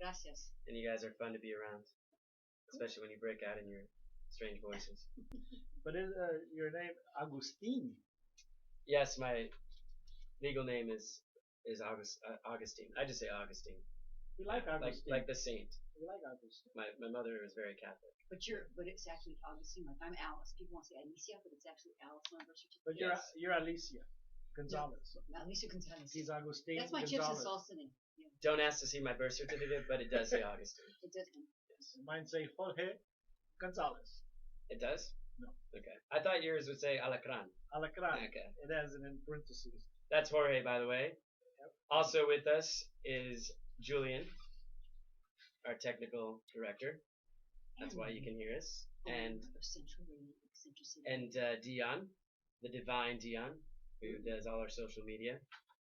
Gracias. And you guys are fun to be around, especially when you break out in your strange voices. But is your name Agustin? Yes, my legal name is Augustine. I just say Augustine. We like Agustin. Like the saint. We like Agustin. My mother is very Catholic. But it's actually Augustine. Like I'm Alice. People want to say Alicia, but it's actually Alice on birth certificate. But Yes. you're Alicia Gonzalez. No, Alicia Gonzalez. He's Agustin. That's my Gonzalez. chips and salsa name. Yeah. Don't ask to see my birth certificate, but it does say Augustine. It does. Mine say Jorge Gonzalez. It does? No. Okay. I thought yours would say Alacran. Alacran. Okay. It has it in parentheses. That's Jorge, by the way. Yep. Also with us is Julian, our technical director. That's why you can hear us. And Dion, the divine Dion, who does all our social media.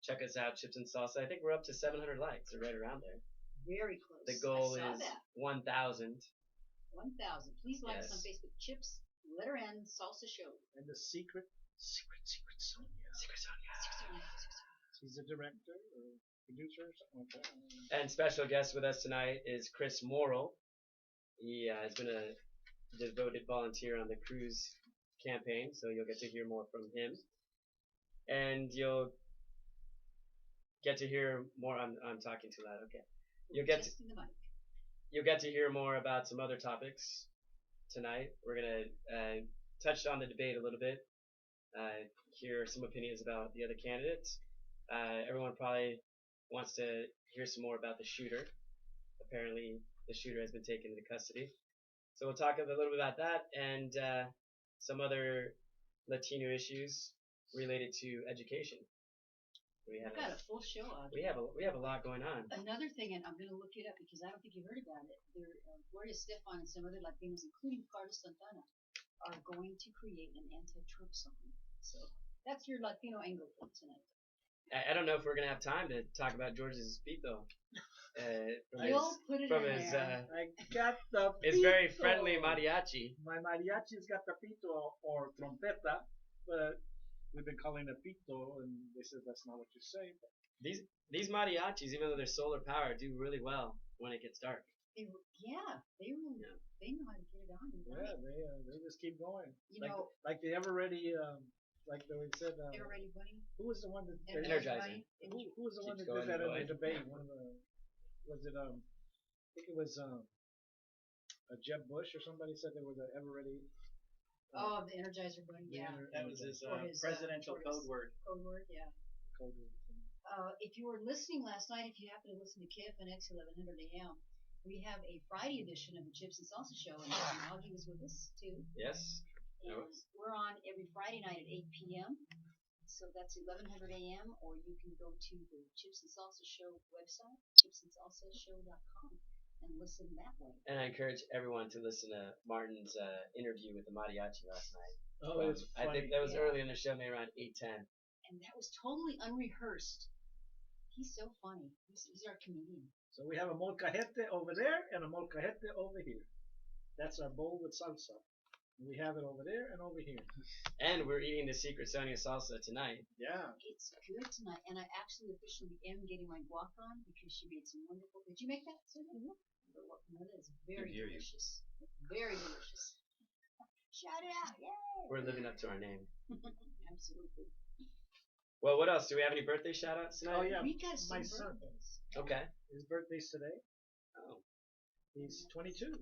Check us out, Chips and Salsa. I think we're up to 700 likes, or right around there. Very close. The goal I saw is that. 1,000. 1,000. Please like us on Yes. Facebook. Chips, letter N, Salsa Show. And the secret Sonia. Secret Sonia. She's a director or producer or something like that. And special guest with us tonight is Chris Morrill. He has been a devoted volunteer on the cruise campaign, so you'll get to hear more from him. And you'll get to hear more. I'm talking too loud. Okay. You'll get to hear more about some other topics tonight. We're gonna touch on the debate a little bit. Hear some opinions about the other candidates. Everyone probably wants to hear some more about the shooter. Apparently, the shooter has been taken into custody. So we'll talk a little bit about that and some other Latino issues related to education. We've got a full show out. We have a lot going on. Another thing, and I'm going to look it up because I don't think you've heard about it. There, Gloria Estefan and some other Latinos, including Carlos Santana, are going to create an anti-Trump song. So that's your Latino angle for tonight. I don't know if we're gonna have time to talk about George's pito. You'll put it from in his there. I got the pito. His very friendly mariachi. My mariachi's got the pito or trompeta, but we've been calling it pito, and they said that's not what you say. These mariachis, even though they're solar powered, do really well when it gets dark. They know how to get it on. Yeah, they just keep going. You know, like the ever ready, like they said. Ever Ready Bunny. Who was the one that Energizer. Who was the one that Keeps did that going. in the debate? One of the was it I think it was Jeb Bush or somebody said there was an ever ready. The Energizer Bunny. Yeah. That was his presidential code word. Code word. Yeah. Code word. If you were listening last night, if you happen to listen to KFNX 1100 AM, we have a Friday edition of the Chips and Salsa Show, and Augie was with us too. Yes. And we're on every Friday night at 8 p.m. So that's 1100 a.m. Or you can go to the Chips and Salsa Show website, chipsandsalsashow.com, and listen that way. And I encourage everyone to listen to Martin's interview with the mariachi last night. Oh, it's funny. I think that was early in the show, maybe around 8:10. And that was totally unrehearsed. He's so funny. He's our comedian. So we have a molcajete over there and a molcajete over here. That's our bowl with salsa. We have it over there and over here. And we're eating the secret Sonia salsa tonight. Yeah. It's good tonight, and I actually officially am getting my guac on because she made some wonderful. Did you make that, Sonia? Mm-hmm. The guacamole is very delicious. Very delicious. Shout it out! Yay! We're living up to our name. Absolutely. Well, what else? Do we have any birthday shout-outs tonight? Oh, yeah. We got some My son. birthdays. Okay. His birthday's today. Oh. He's 22.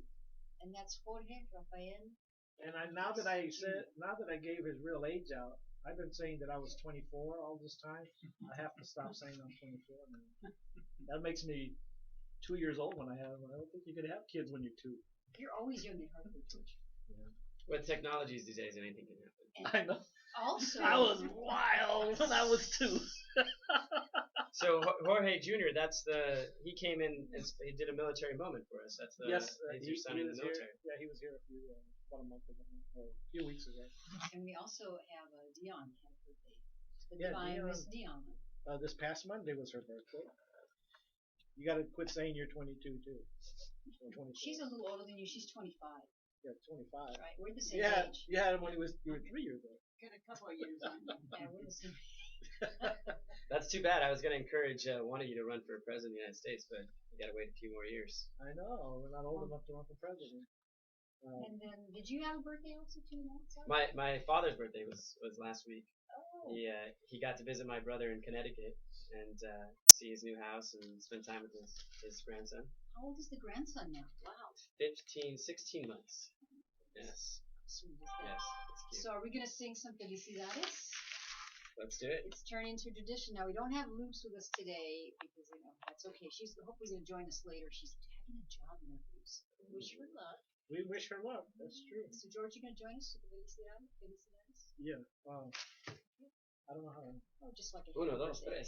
And that's Jorge Rafael. And now that I gave his real age out, I've been saying that I was 24 all this time. I have to stop saying I'm 24. That makes me 2 years old when I don't think you could have kids when you're 2. You're always young at heart, George. Yeah. With technologies these days, anything can happen. I know. Also, I was wild when I was 2. So Jorge Jr., he came in, he did a military moment for us. That's the, yes, your son in the military. Here. Yeah, he was here about a month ago, or a few weeks ago. And we also have Dion had a birthday. The Yeah, divine Miss Dion. This past Monday was her birthday. You got to quit saying you're 22 too. Or 24. She's a little older than you. She's 25. Yeah, 25. Right, we're the same Yeah, age. you had him when you were 3 years old. Got a couple of years on. Yeah, we're the same. That's too bad. I was going to encourage one of you to run for president of the United States, but you got to wait a few more years. I know, we're not old enough to run for president. And then, did you have a birthday also too? My father's birthday was last week. Oh. He got to visit my brother in Connecticut and see his new house and spend time with his grandson. How old is the grandson now? Wow. 16 months. Yes. Sweet. Yes. It's cute. So are we gonna sing some Felicidades? Let's do it. It's turned into tradition. Now we don't have Loops with us today because that's okay. She's hopefully gonna join us later. She's having a job in her Loops. Wish her luck. We wish her luck. That's true. So George, you gonna join us for the Felicidades? Yeah. I don't know how to. Oh, just like a. 1, 2, 3.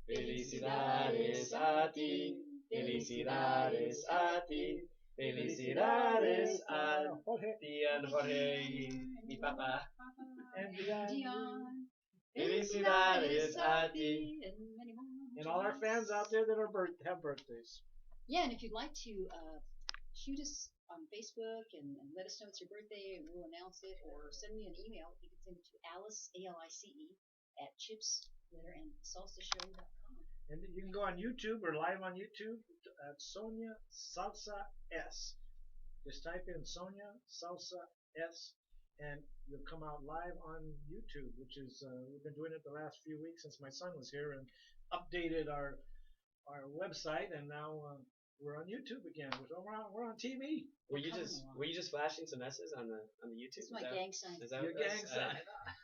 Felicidades a ti. Felicidades a ti. Felicidades a ti and Jorge y mi papá. And Dion. Felicidades a ti. And many more. And all our fans out there that are have birthdays. Yeah, and if you'd like to shoot us on Facebook and let us know it's your birthday and we'll announce it, or send me an email, you can send it to Alice, ALICE, at chipsglitter.and salsashow.com. And you can go on YouTube or live on YouTube at Sonia Salsa S. Just type in Sonia Salsa S and you'll come out live on YouTube, which is we've been doing it the last few weeks since my son was here and updated our website, and now we're on YouTube again. We're on TV. Were you just flashing some S's on the YouTube? It's my gang sign. Is that Your what gang sign.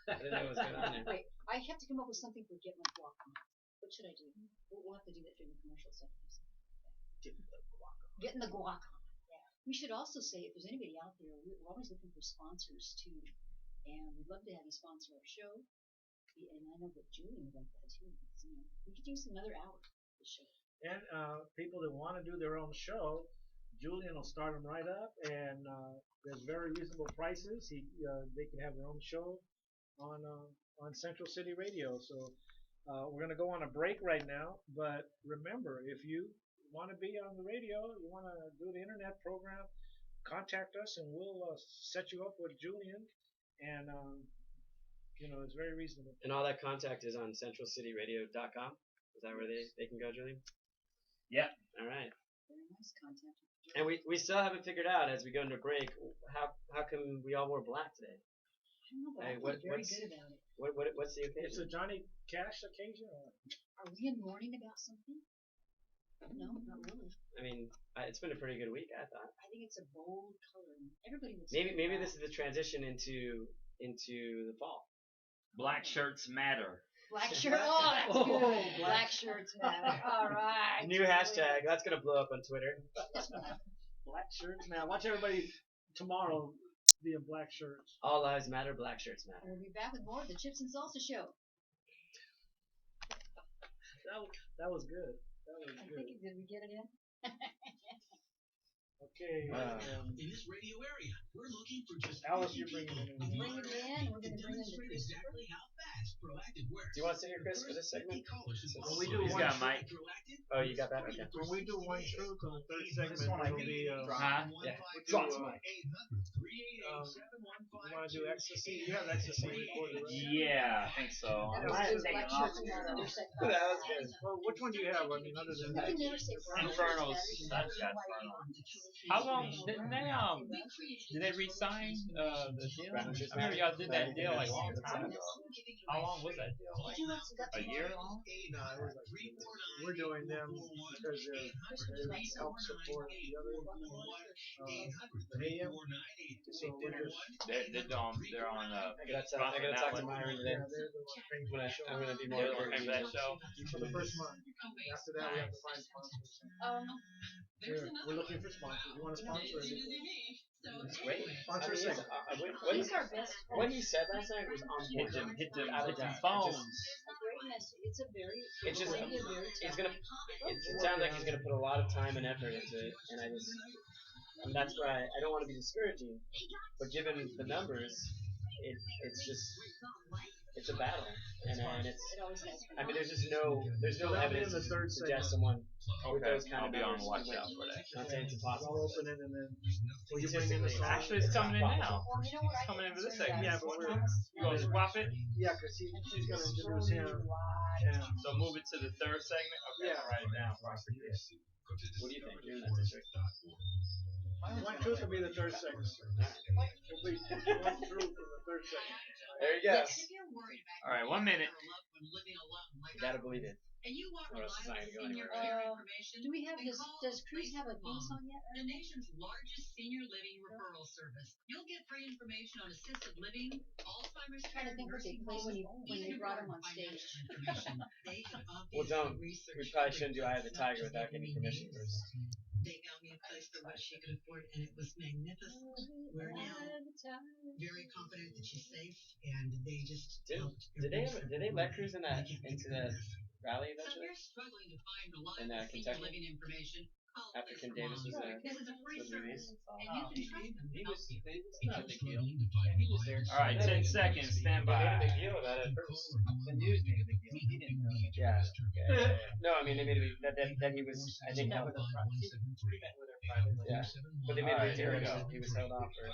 I didn't know what was going on there. Wait, I have to come up with something for Get My Guac on. What should I do? We'll have to do that during the commercial sometimes. Getting the guac on. Yeah. We should also say, if there's anybody out there, we're always looking for sponsors too, and we'd love to have you sponsor our show. And I know that Julian would like that too. Because, we could use another hour of the show. And people that want to do their own show, Julian will start them right up, and there's very reasonable prices. They can have their own show on Central City Radio. So we're going to go on a break right now. But remember, if you want to be on the radio, you want to do the internet program, contact us, and we'll set you up with Julian. And it's very reasonable. And all that contact is on centralcityradio.com. Is that where they can go, Julian? Yeah. All right. Very nice contact. And we still haven't figured out, as we go into break, how come we all wore black today? I don't know, but Hey, I feel very good about it. What's the occasion? It's a Johnny Cash occasion. Are we in mourning about something? No, not really. I mean, it's been a pretty good week, I thought. I think it's a bold color. Everybody looks. Maybe this is the transition into the fall. Black shirts matter. Black shirt. Oh, that's good. Black shirts matter. All right. New hashtag. That's gonna blow up on Twitter. Black shirts now. Watch everybody tomorrow be in black shirts. All lives matter. Black shirts matter. We'll be back with more of the Chips and Salsa Show. That was good. That was I good. think did we get it in? Okay. In this radio area, we're looking for just Alice, you're bringing it in. Bring it in. We're going to bring in the demonstrate exactly how fast Proactive works. Do you want to sit here, Chris, for this segment? When we do He's one got a mic. Oh, you got that? Okay. When we do one truth on the third segment, one it'll be Huh? Yeah. Drop the mic. You want to do ecstasy? You have ecstasy recorded, right? Yeah, I think so. That I was take Black it off. shirts matter. That was good. Well, which one do you have? I mean, other than You that. can never say Inferno's. I've got Inferno. How long didn't did they re-sign the deal? I remember y'all did that deal like a long time ago. How long was that deal? Like a year long? No, it was like, we're doing them because they help support the other AM. So we're just They're on I gotta talk to Myron today. yeah, they're the one paying for the show. I'm gonna be more They're paying for that show. For the first month. After that, we have to find sponsors. We're looking for sponsors. You want to sponsor it? It's great. Sponsor a I mean, segment. He's our best friend. what he said last night was on Hit point. them Without a with them doubt. phones. A great message. It's a very. It's just a very it's gonna. It sounds like he's gonna put a lot of time and effort into it, and that's why I don't want to be discouraging, but given the numbers, it's just it's a battle, and it's. It always has been. I mean, there's no That'll be in evidence the to third suggest segment. someone with Okay, those kind I'll of be on numbers the watch would out win. for that. Not saying it's I'll impossible. open it and then will you bring in the song? Actually, it's coming in now. Well, you know what? It's coming in for this segment. Yeah, but we're You gonna swap it? yeah, because she's gonna introduce him. Yeah. So move it to the third segment. Okay, Yeah. I'll write it down. What do you think? You're in that district. One truth will be the third segment. It'll be one truth in the third segment. There you go. All right, 1 minute. You gotta believe it. Or else it's not gonna go anywhere, right? Do we have does Cruz have a theme song yet? The nation's largest senior living referral service. You'll get free information on assisted living, Alzheimer's Trying to care, think what they nursing played homes, when they brought him on stage. Well, don't. We probably shouldn't do Eye of the Tiger without getting permission first. They found me a place for what she could afford, and it was magnificent. We're now very confident that she's safe, and they just Did they let Cruz into the rally So if eventually? you're struggling to find In reliable senior Kentucky? living information, call After Liz Kim Davis Long. was This is a free was service, released? and you can trust them to help you. Not a big deal. All right, 10 seconds. Stand They made a by. big deal about it at first. The news made a big deal. He didn't know that. Yeah. No, I mean they made a big, that he was. I think that was a yeah. But they made a big deal. Here we go. He was held off for.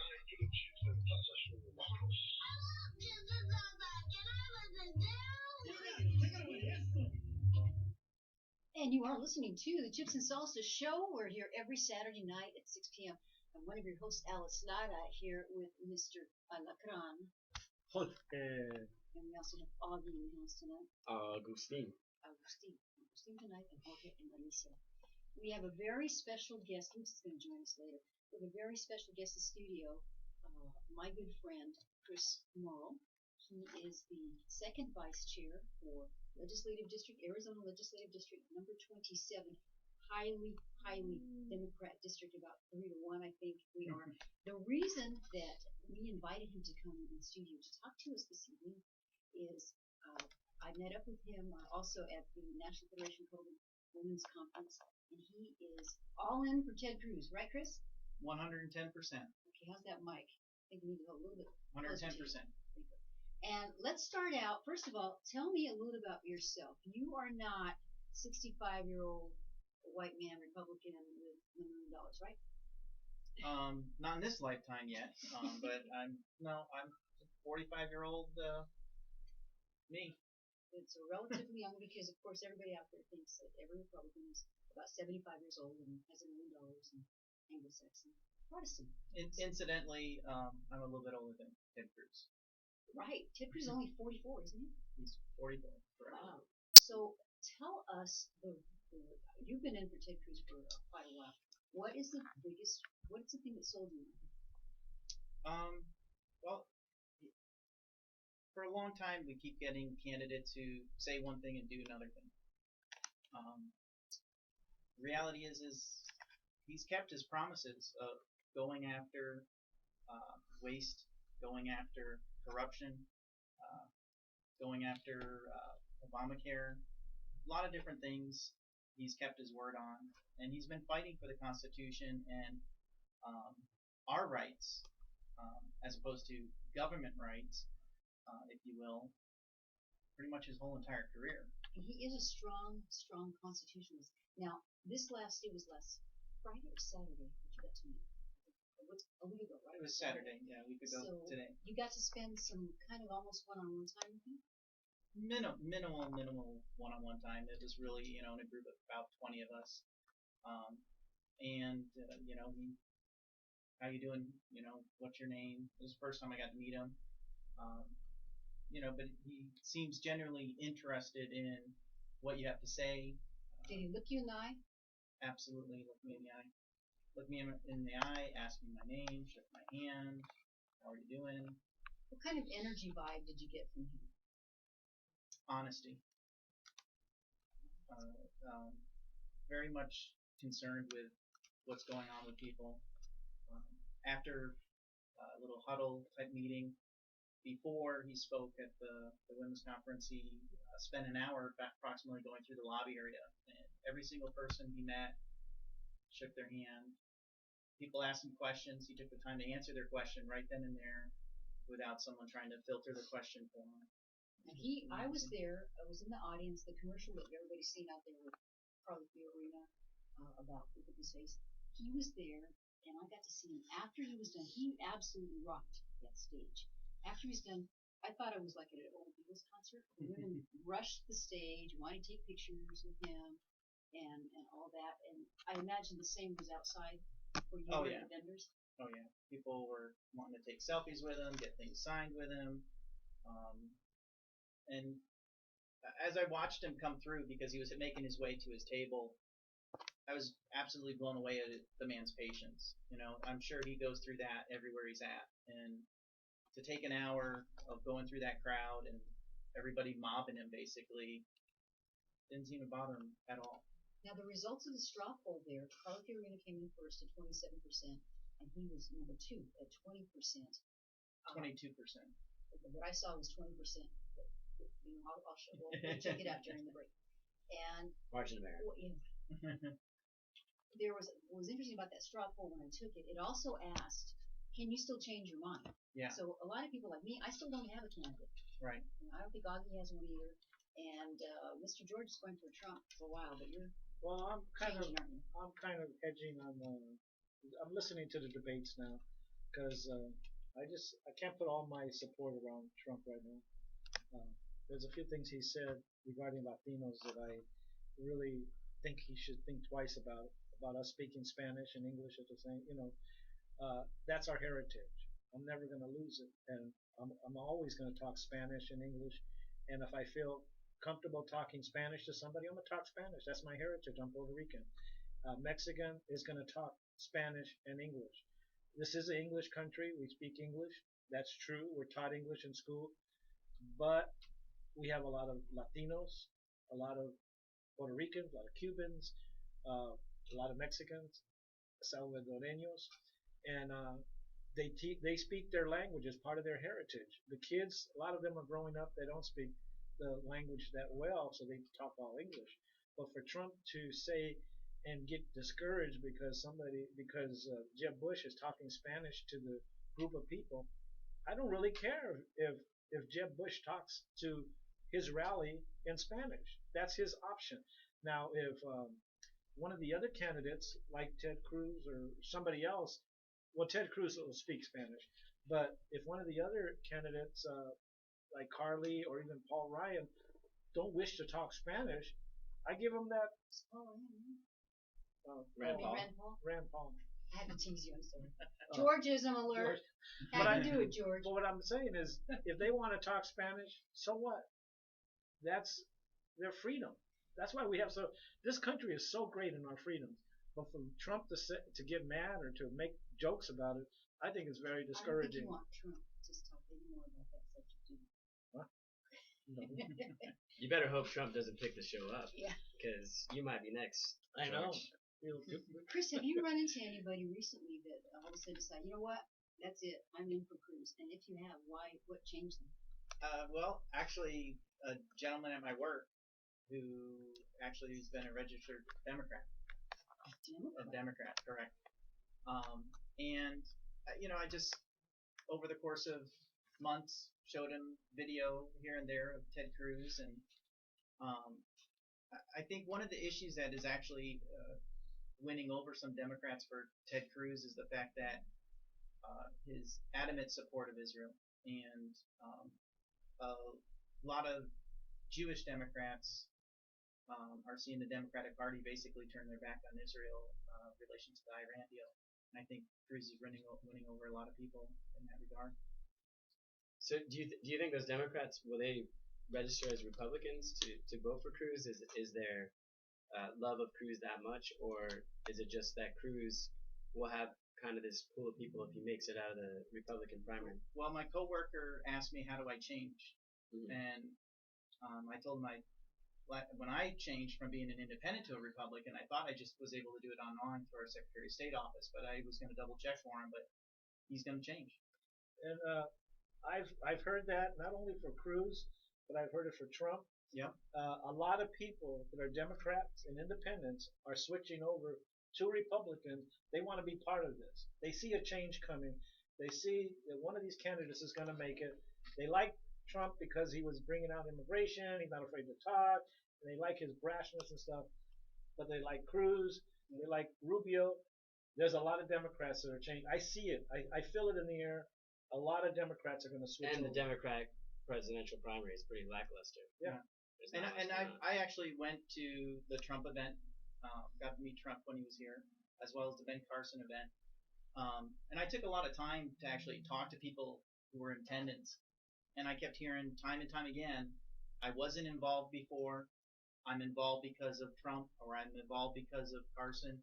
And you are listening to the Chips and Salsa Show. We're here every Saturday night at 6 p.m. I'm one of your hosts, Alice Lara, here with Mr. Alacran. And we also have Augie in the house tonight. Agustin Agustin tonight, and Jorge and Alicia. We have a very special guest, who's going to join us later. We have a very special guest in the studio, my good friend, Chris Morrow. He is the second vice chair for Legislative District, Arizona Legislative District number 27, highly Democrat district, about 3-1, I think we are. The reason that we invited him to come in the studio to talk to us this evening is I met up with him also at the National Federation of Women's Conference, and he is all in for Ted Cruz, right, Chris? 110%. Okay, how's that mic? I think we need to go a little bit. 110%. And let's start out. First of all, tell me a little about yourself. You are not 65-year-old white man Republican with $1 million, right? Not in this lifetime yet. But I'm 45-year-old me. It's a relatively young, because of course everybody out there thinks that every Republican is about 75 years old and has $1 million and Anglo-Saxon Protestant. Incidentally, I'm a little bit older than Ted Cruz. Right. Ted Cruz is only 44, isn't he? He's 44. Correct. Wow. So tell us, you've been in for Ted Cruz for quite a while. What's the thing that sold you? Well, for a long time we keep getting candidates who say one thing and do another thing. Reality is he's kept his promises of going after waste, going after corruption, going after Obamacare, a lot of different things he's kept his word on, and he's been fighting for the Constitution and our rights, as opposed to government rights, if you will, pretty much his whole entire career. He is a strong constitutionalist. Now, it was last Friday or Saturday that you got to meet? A week ago, right? It was Saturday, yeah, a week ago today. You got to spend some kind of almost one-on-one time with him? Minimal one-on-one time. It was really, in a group of about 20 of us. How you doing? What's your name? It was the first time I got to meet him. But he seems genuinely interested in what you have to say. Did he look you in the eye? Absolutely, look me in the eye. Look me in the eye, ask me my name, shook my hand. How are you doing? What kind of energy vibe did you get from him? Honesty. Very much concerned with what's going on with people. After a little huddle type meeting, before he spoke at the women's conference, he spent an hour approximately going through the lobby area, and every single person he met shook their hand. People asked him questions. He took the time to answer their question right then and there, without someone trying to filter the question for him. I was there. I was in the audience. The commercial that everybody's seen out there with probably the arena about Look at His Face. He was there, and I got to see him after he was done. He absolutely rocked that stage. After he was done, I thought I was like at an old Beatles concert. The women rushed the stage, wanted to take pictures with him, and all that. And I imagine the same was outside for you Oh, and yeah. the vendors. Oh yeah, people were wanting to take selfies with him, get things signed with him, and as I watched him come through, because he was making his way to his table, I was absolutely blown away at the man's patience. You know, I'm sure he goes through that everywhere he's at, and to take an hour of going through that crowd and everybody mobbing him basically didn't seem to bother him at all. Now the results of the straw poll there, Carlo Fiorina came in first at 27%, and he was number 2 at 20%. 22%. What I saw was 20%. But, you know, I'll show. We'll check it out during the break. And Margin of error. well, there was what was interesting about that straw poll when I took it. It also asked, "Can you still change your mind?" Yeah. So a lot of people like me, I still don't have a candidate. Right. You know, I don't think Augie has one either. And Mr. George is going for Trump for a while, but you're Well, I'm kind changing, aren't you? of edging on. I'm listening to the debates now because I can't put all my support around Trump right now. There's a few things he said regarding Latinos that I really think he should think twice about us speaking Spanish and English at the same. That's our heritage. I'm never going to lose it, and I'm always going to talk Spanish and English. And if I feel comfortable talking Spanish to somebody, I'm going to talk Spanish. That's my heritage. I'm Puerto Rican. Mexican is going to talk Spanish and English. This is an English country. We speak English. That's true. We're taught English in school. But we have a lot of Latinos, a lot of Puerto Ricans, a lot of Cubans, a lot of Mexicans, Salvadoreños, and they speak their language as part of their heritage. The kids, a lot of them are growing up. They don't speak the language that well, so they talk all English. But for Trump to say and get discouraged because Jeb Bush is talking Spanish to the group of people, I don't really care if Jeb Bush talks to his rally in Spanish. That's his option. Now, if one of the other candidates, like Ted Cruz or somebody else, well, Ted Cruz will speak Spanish, but if one of the other candidates, like Carly or even Paul Ryan, don't wish to talk Spanish, I give them that. Rand Paul. Rand Paul. I had to tease you. I'm sorry. Georgism alert. George. How do you do it, George? But what I'm saying is, if they want to talk Spanish, so what? That's their freedom. That's why we have this country is so great in our freedoms. But for Trump to get mad or to make jokes about it, I think it's very discouraging. I don't think you want Trump to talk any more about that subject, do you? Huh? No. You better hope Trump doesn't pick the show up. Yeah. Because you might be next. I know. Chris, have you run into anybody recently that all of a sudden decided, you know what, that's it, I'm in for Cruz? And if you have, why? What changed them? Well, actually, a gentleman at my work who actually has been a registered Democrat. A Democrat, correct. And I just over the course of months showed him video here and there of Ted Cruz, and I think one of the issues that is actually winning over some Democrats for Ted Cruz is the fact that his adamant support of Israel, and a lot of Jewish Democrats are seeing the Democratic Party basically turn their back on Israel in relation to the Iran deal. And I think Cruz is winning over a lot of people in that regard. So do you think those Democrats, will they register as Republicans to vote for Cruz? Is their love of Cruz that much, or is it just that Cruz will have kind of this pool of people if he makes it out of the Republican primary? Well, my coworker asked me, how do I change? Mm-hmm. And I told him when I changed from being an independent to a Republican, I thought I just was able to do it online through our Secretary of State office, but I was going to double check for him, but he's going to change. And I've heard that not only for Cruz, but I've heard it for Trump. Yeah. A lot of people that are Democrats and independents are switching over to Republicans. They want to be part of this. They see a change coming. They see that one of these candidates is going to make it. They like Trump because he was bringing out immigration. He's not afraid to talk. And they like his brashness and stuff. But they like Cruz. They like Rubio. There's a lot of Democrats that are changing. I see it. I feel it in the air. A lot of Democrats are going to switch And over. the Democratic presidential primary is pretty lackluster. Yeah. I actually went to the Trump event, got to meet Trump when he was here, as well as the Ben Carson event. And I took a lot of time to actually talk to people who were in attendance. And I kept hearing time and time again, I wasn't involved before. I'm involved because of Trump, or I'm involved because of Carson.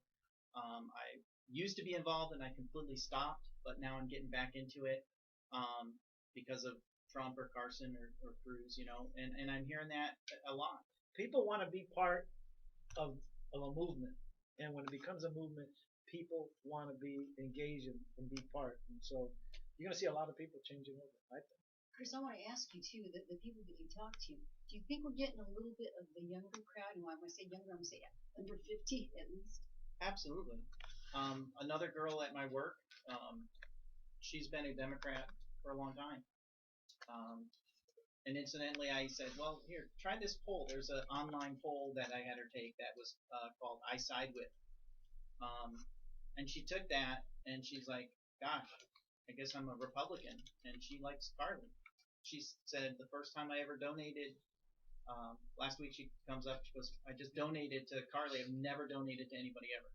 I used to be involved and I completely stopped, but now I'm getting back into it because of Trump or Carson or Cruz, and I'm hearing that a lot. People want to be part of a movement. And when it becomes a movement, people want to be engaged and be part. And so you're going to see a lot of people changing over, I think. Chris, I want to ask you too, the people that you talk to, do you think we're getting a little bit of the younger crowd? And when I say younger, I'm going to say under 50 at least. Absolutely. Another girl at my work, she's been a Democrat for a long time. And incidentally, I said, well, here, try this poll. There's an online poll that I had her take that was called I Side With. And she took that, and she's like, gosh, I guess I'm a Republican. And she likes Carly. She said the first time I ever donated, last week she comes up, she goes, I just donated to Carly. I've never donated to anybody ever.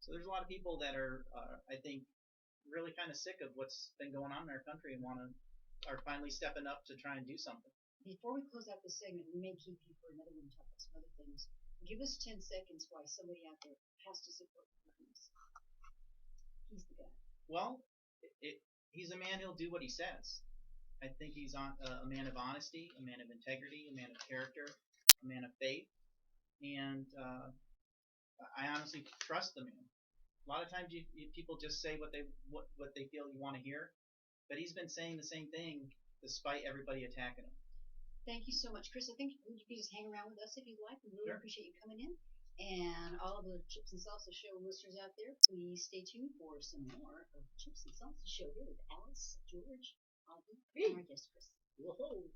So there's a lot of people that are, I think, really kind of sick of what's been going on in our country and are finally stepping up to try and do something. Before we close out this segment, we may keep you for another one to talk about some other things. Give us 10 seconds why somebody out there has to support Republicans. He's the guy. Well, he's a man who'll do what he says. I think he's a man of honesty, a man of integrity, a man of character, a man of faith, and I honestly trust the man. A lot of times people just say what they feel you want to hear, but he's been saying the same thing despite everybody attacking him. Thank you so much, Chris. I think you can just hang around with us if you'd like. We really appreciate you coming in. And all of the Chips and Salsa Show listeners out there, please stay tuned for some more of the Chips and Salsa Show here with Alice, George, Audrey, and our guest, Chris. Whoa.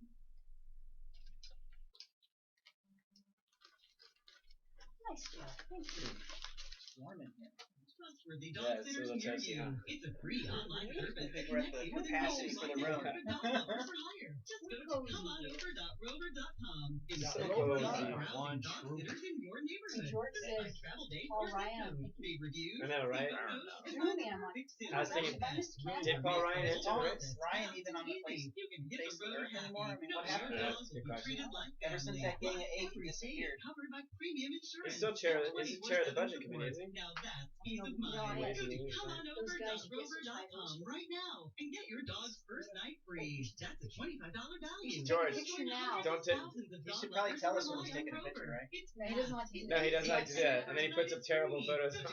Nice job. Thank you. It's warm in here. Trustworthy dog sitters near you. It's a free online service that we're at connects the you with a capacity no for the room. for hire. Just go to comeonover.rover.com. It's So so cozy. easy browsing dog sitters in your neighborhood. George Select says, travel dates Paul or Ryan, zip codes. Favorite views. I know, right? Really, I'm like, I was thinking, did Paul Ryan enter it? Is Ryan even on the face of the earth anymore? I mean, what happened to him? That's a good question. Ever since that gang of 8 disappeared. Covered by premium insurance. He's still chair of the budget committee, isn't he? Now that's peace of No, mind. I- Come on Those over guys to get some rover.com right now and get your dog's first night free. That's a $25 value. George, Picture now. don't take. He should probably tell us when he's taking a picture, right? No, he doesn't like to do No, that. he doesn't like to do that, and then he puts up terrible photos on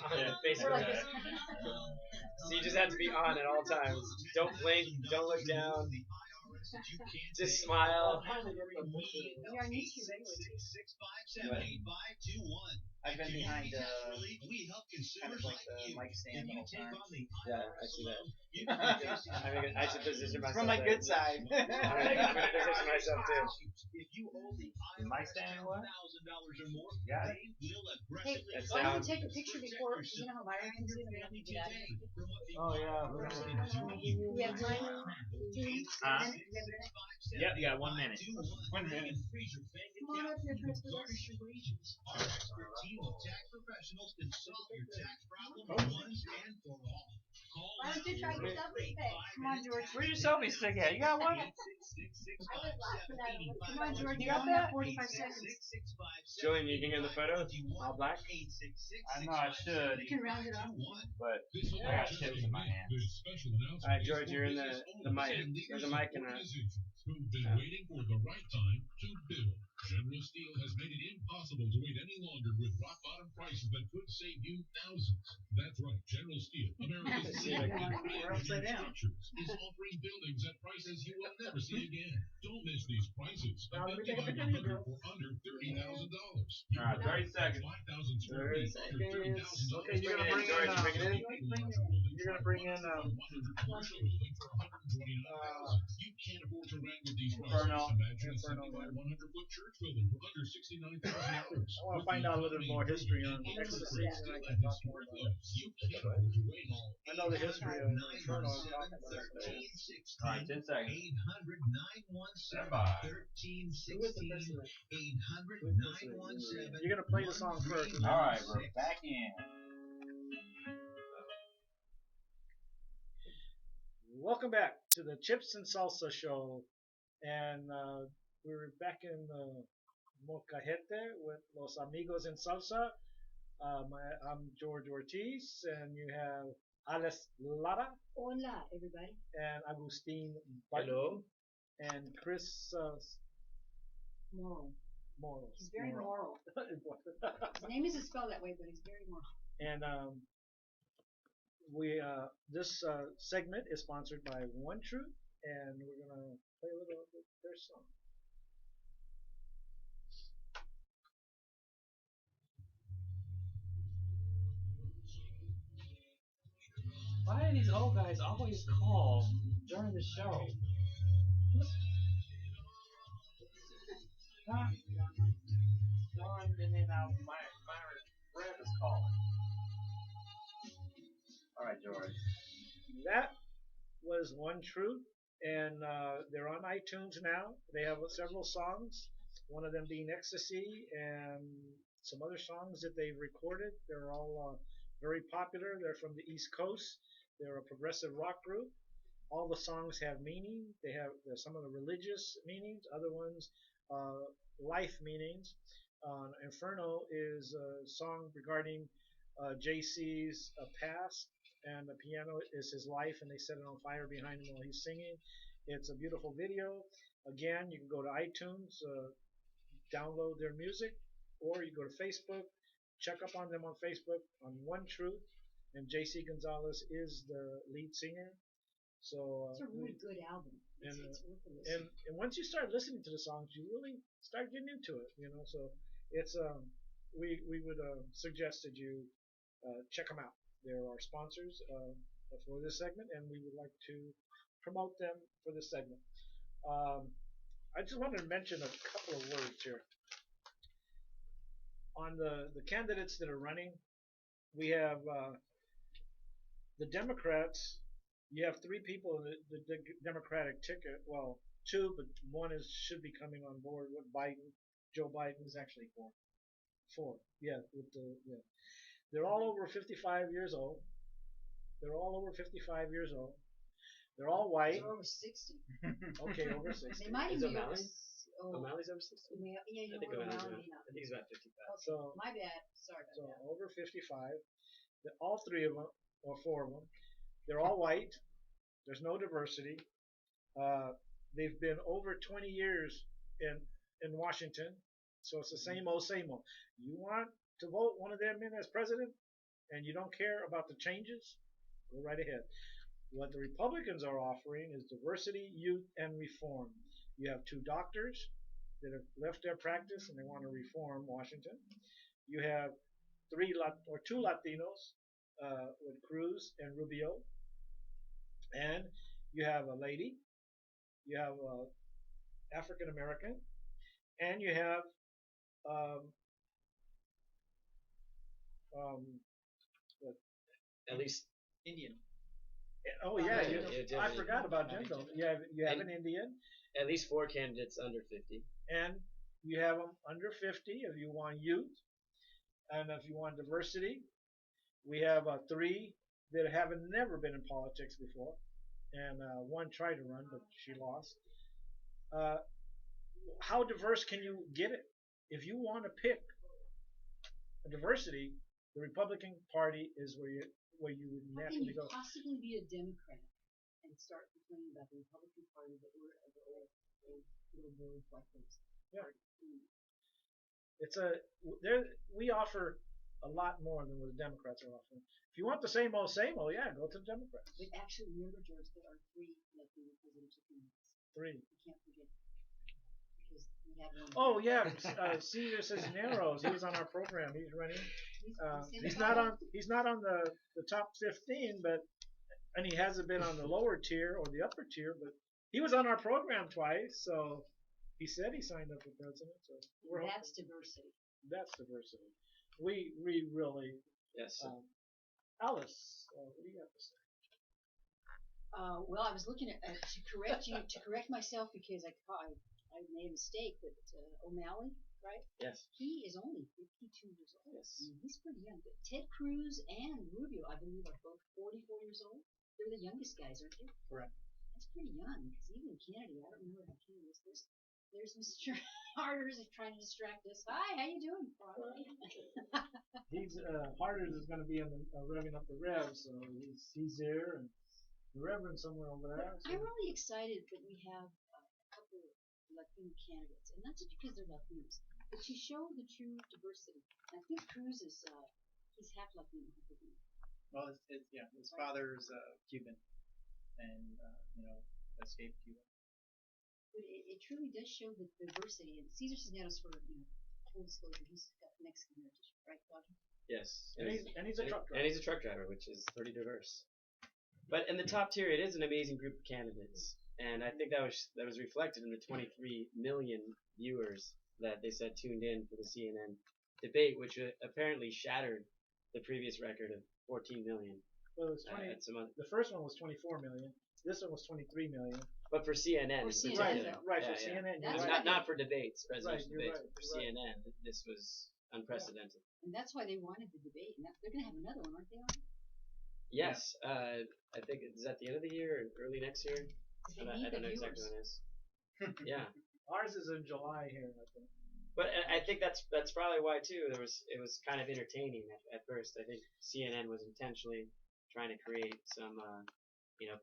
Facebook. We're like this. So you just have to be on at all times. Don't blink. Don't look down. Just smile. You're on YouTube anyway. I've been behind kind of like the mic stand the whole time. Yeah, I see that. I should position myself. From my there. good side. I'm gonna position myself too. Mic stand what? Yeah. Hey, That's why don't down. we take a picture before, you know how Myron can do it, we have to get out of here. Oh yeah. We have time? 2 weeks? Huh? Minute? We have a minute? Yep, you got 1 minute. 1 minute. Come on up here, Chris, with us. Our expert team of tax professionals can solve your tax problem once and for all. Call Why don't you try your selfie stick? Come on, George. Where's your selfie stick at? You got one? I was last for that. Come on, George, You you got only have that? 45 seconds. Julian, you think in the photo? All black? I know I should, You can round it up. but I got chips in my hand. Alright, George, you're in the mic. There's a mic in that. Who've been waiting for the right time to build. General Steel has made it impossible to wait any longer with rock bottom prices that could save you thousands. That's right, General Steel, America's We're upside down. structures, is offering buildings at prices you will never see again. Don't miss these prices. Now, let me take a Buy picture of you, 100 for under $30,000. Alright, 30 seconds. 5,000 square feet under $30,000. Okay, you're gonna bring it in. George, bring it in. you're gonna bring in You can't afford to rent with these prices. Inferno. Imagine a Inferno. 7,100-foot church building for under $69,000. I want to find out a little bit more history on ecstasy, and I can talk more about it. You can't afford to wait. I know the history of Inferno. I'm talking about it. Alright, 10 seconds. 800-917-1316. 800-917. You're gonna play the song first. Alright, we're back in. Welcome back to the Chips and Salsa show, and we're back in Molcajete with Los Amigos in Salsa. I'm George Ortiz, and you have Alex Lara Hola, everybody. and Agustin Button Hello. and Chris Moral. Morales. He's very moral. His name isn't spelled that way, but he's very moral. And this segment is sponsored by One Truth, and we're gonna play a little of their song. Why do these old guys always call during the show? Huh? No, and then my rep is calling. Alright, George. That was One Truth, and they're on iTunes now. They have several songs, one of them being Ecstasy, and some other songs that they've recorded. They're all very popular. They're from the East Coast. They're a progressive rock group. All the songs have meaning. There's some of the religious meanings, other ones life meanings. Inferno is a song regarding JC's past, and the piano is his life, and they set it on fire behind him while he's singing. It's a beautiful video. Again, you can go to iTunes, download their music, or you go to Facebook, check up on them on Facebook on One Truth, and JC Gonzalez is the lead singer. So It's a really good album. It's worth a listen. and once you start listening to the songs, you really start getting into it, So it's we would suggest that you check them out. They're our sponsors for this segment, and we would like to promote them for this segment. I just wanted to mention a couple of words here. On the candidates that are running, we have the Democrats. You have three people in the Democratic ticket. Well, two, but one should be coming on board with Biden. Joe Biden is actually four. Yeah, they're all over 55 years old. They're all over 55 years old. They're all white. They're over 60. Okay, over 60. They might Is even be over. O'Malley? O'Malley's over 60? Yeah, I think O'Malley O'Malley's not. I think he's about 55. So My bad. Sorry about that. over 55. All three of them, or four of them, they're all white. There's no diversity. They've been over 20 years in Washington, so it's the same old, same old. You want to vote one of them in as president, and you don't care about the changes, go right ahead. What the Republicans are offering is diversity, youth, and reform. You have two doctors that have left their practice and they want to reform Washington. You have two Latinos with Cruz and Rubio, and you have a lady, you have African American, and you have At least Indian. oh yeah, I yeah, forgot about Jendo. You have an Indian, at least 4 candidates under 50. and you have them under 50 if you want youth, and if you want diversity. We have 3 that haven't never been in politics before, and one tried to run but she lost. How diverse can you get it? If you want to pick a diversity, the Republican Party is where you would How can naturally you go. possibly be a Democrat and start complaining about the Republican Party that we're the old little boys like this? Yeah. It's we offer a lot more than what the Democrats are offering. If you want the same old, yeah, go to the Democrats. But actually, remember, George, there are 3 Latino presidential candidates. 3. You can't forget because we had one. Oh yeah, Cesar Cisneros. He was on our program. He's running. He's not on the top 15, but and he hasn't been on the lower tier or the upper tier, but he was on our program twice, so he said he signed up for president. So That's diversity. That's diversity. We really. Yes. Alice, what do you have to say? Well, I was looking at to correct myself because I made a mistake. But O'Malley, right? Yes. He is only 52 years old. Yes. I mean, he's pretty young. But Ted Cruz and Rubio, I believe, are both 44 years old. They're the youngest guys, aren't they? Correct. That's pretty young. Because even Kennedy, I don't remember how Kennedy was. There's Mr. Harders trying to distract us. Hi, how you doing? He's Harders is going to be on the revving up the rev, so he's there, and the Reverend somewhere over there. So. I'm really excited that we have a couple of Latino candidates, and not just because they're Latinos, but to show the true diversity. And I think Cruz is he's half Latino. Well, his father's Cuban, and escaped Cuba. But it truly does show the diversity. And Cesar Cisneros, for full disclosure, he's got Mexican heritage, right, Roger? Yes. And he's a truck driver. And he's a truck driver, which is pretty diverse. But in the top tier, it is an amazing group of candidates, and I think that was reflected in the 23 million viewers that they said tuned in for the CNN debate, which apparently shattered the previous record of 14 million. Well, it was the first one was 24 million. This one was 23 million. But for CNN, for CNN, right? For CNN, not for debates, presidential debates, right, but for CNN, this was unprecedented. Yeah. And that's why they wanted the debate, and they're going to have another one, aren't they? Yes, I think it's at the end of the year or early next year. I don't know exactly when it is. Yeah. Ours is in July here, I think. But I think that's probably why too. It was kind of entertaining at first. I think CNN was intentionally trying to create some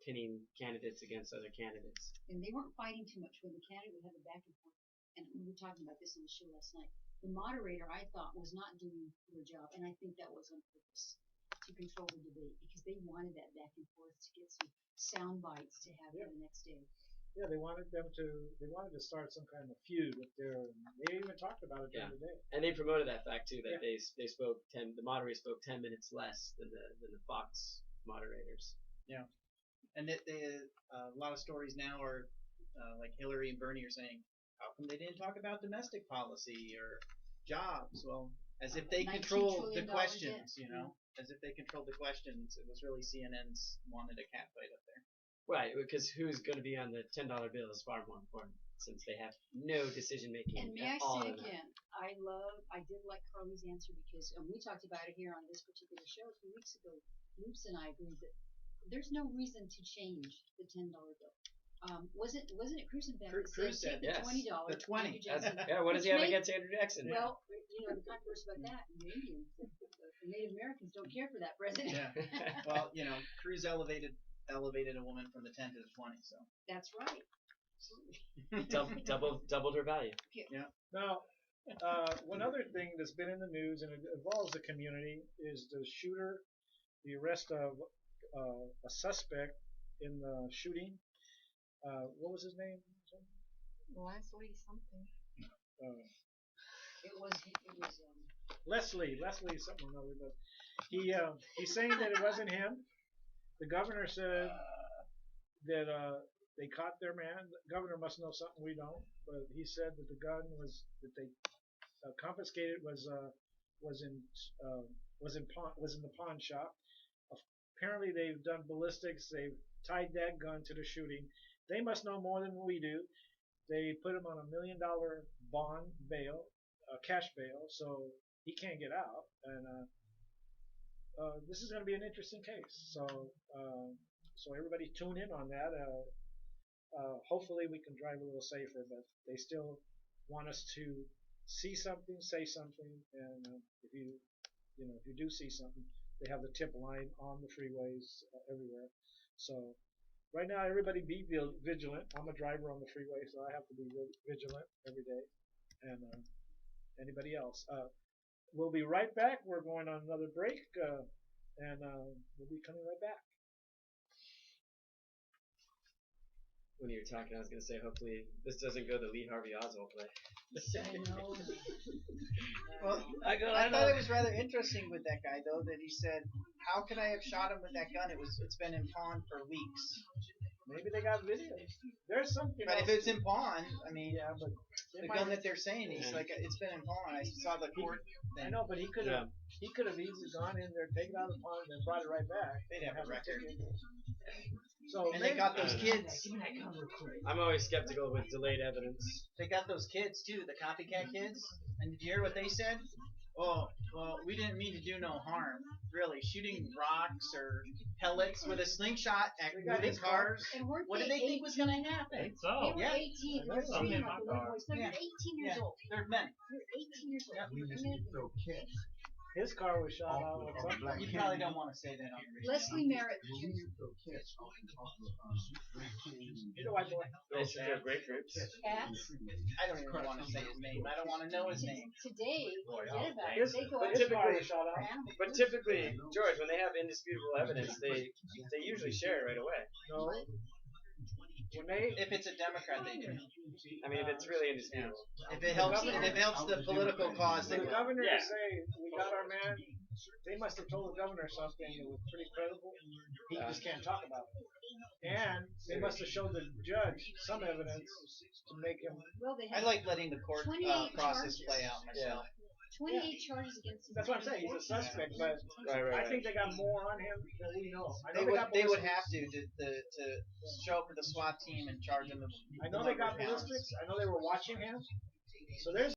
pinning candidates against other candidates. And they weren't fighting too much when the candidate would have a back and forth. And we were talking about this on the show last night. The moderator, I thought, was not doing their job, and I think that was on purpose to control the debate because they wanted that back and forth to get some sound bites to have for the next day. Yeah, they wanted to start some kind of feud with they even talked about it during the day. And they promoted that fact too, that they spoke the moderator spoke 10 minutes less than the Fox moderators. Yeah. And a lot of stories now are like Hillary and Bernie are saying, how come they didn't talk about domestic policy or jobs? Well, as if they control the questions, as if they control the questions. It was really CNN's wanted a catfight up there. Right, because who's going to be on the $10 bill is far more important since they have no decision making. And may I say again, I did like Carly's answer because, and we talked about it here on this particular show a few weeks ago. Loops and I agreed that there's no reason to change the $10 bill. Wasn't it Cruz and Beck? Cruz said the $20. The 20. Yeah, what does he have against Andrew Jackson? Well, the controversy about that, the Indians, the Native Americans don't care for that president. Yeah. Well, Cruz elevated a woman from the 10 to the 20, so. That's right. doubled her value. Yeah. Now, one other thing that's been in the news, and it involves the community, is the arrest of a suspect in the shooting. What was his name? Leslie something. It was Leslie something or another. But he's saying that it wasn't him. The governor said that they caught their man. The governor must know something we don't. But he said that the gun that they confiscated was in the pawn shop. Apparently, they've done ballistics. They've tied that gun to the shooting. They must know more than we do. They put him on $1 million bond bail, cash bail, so he can't get out. And this is going to be an interesting case. So everybody tune in on that. Hopefully, we can drive a little safer, but they still want us to see something, say something, and if you do see something, they have the tip line on the freeways everywhere. So right now, everybody be vigilant. I'm a driver on the freeway, so I have to be vigilant every day. And anybody else. We'll be right back. We're going on another break, and we'll be coming right back. when you were talking, I was gonna say, hopefully this doesn't go the Lee Harvey Oswald way. I know. Well, I thought it was rather interesting with that guy though that he said, "How could I have shot him with that gun? It's been in pawn for weeks." Maybe they got videos. There's something. But if it's in pawn, I mean, yeah, but the gun that they're saying is like it's been in pawn. I saw the court thing. I know, but he could have easily gone in there, taken out the pawn, and then brought it right back. They'd have a record. So and they got those kids. I'm always skeptical with delayed evidence. They got those kids too, the copycat kids. And did you hear what they said? Oh, well, we didn't mean to do no harm. Really, shooting rocks or pellets with a slingshot at moving cars. What did they think was going to happen? So, They were 18. They're Some in like my the little car. boys. They're 18 years old. They're men. They're 18 years old. Yep. his car was shot out with something. You probably don't want to say that on the radio. Leslie Merritt. You know, white boy. They're grapefruits. Cats. I don't even want to say his name. I don't want to know his name. Today, forget about it. His, They go but after his car typically- was shot out. animals. But typically, George, when they have indisputable evidence, they usually share it right away. No. When they, If it's a Democrat, they do. I mean, if it's really indisputable. If it helps the political cause, they the will. governor Yeah. say we got our man, they must have told the governor something that was pretty credible. He just can't talk about it. And they must have showed the judge some evidence to make him. Well, they I have like letting the court 28 process charges. play out myself. 28 charges against him. That's what I'm saying. He's a suspect, but Right. I think they got more on him than we know. I know They would got they would ballistics. have to show up with the SWAT team and charge him. I know they got ballistics. I know they were watching him. So there's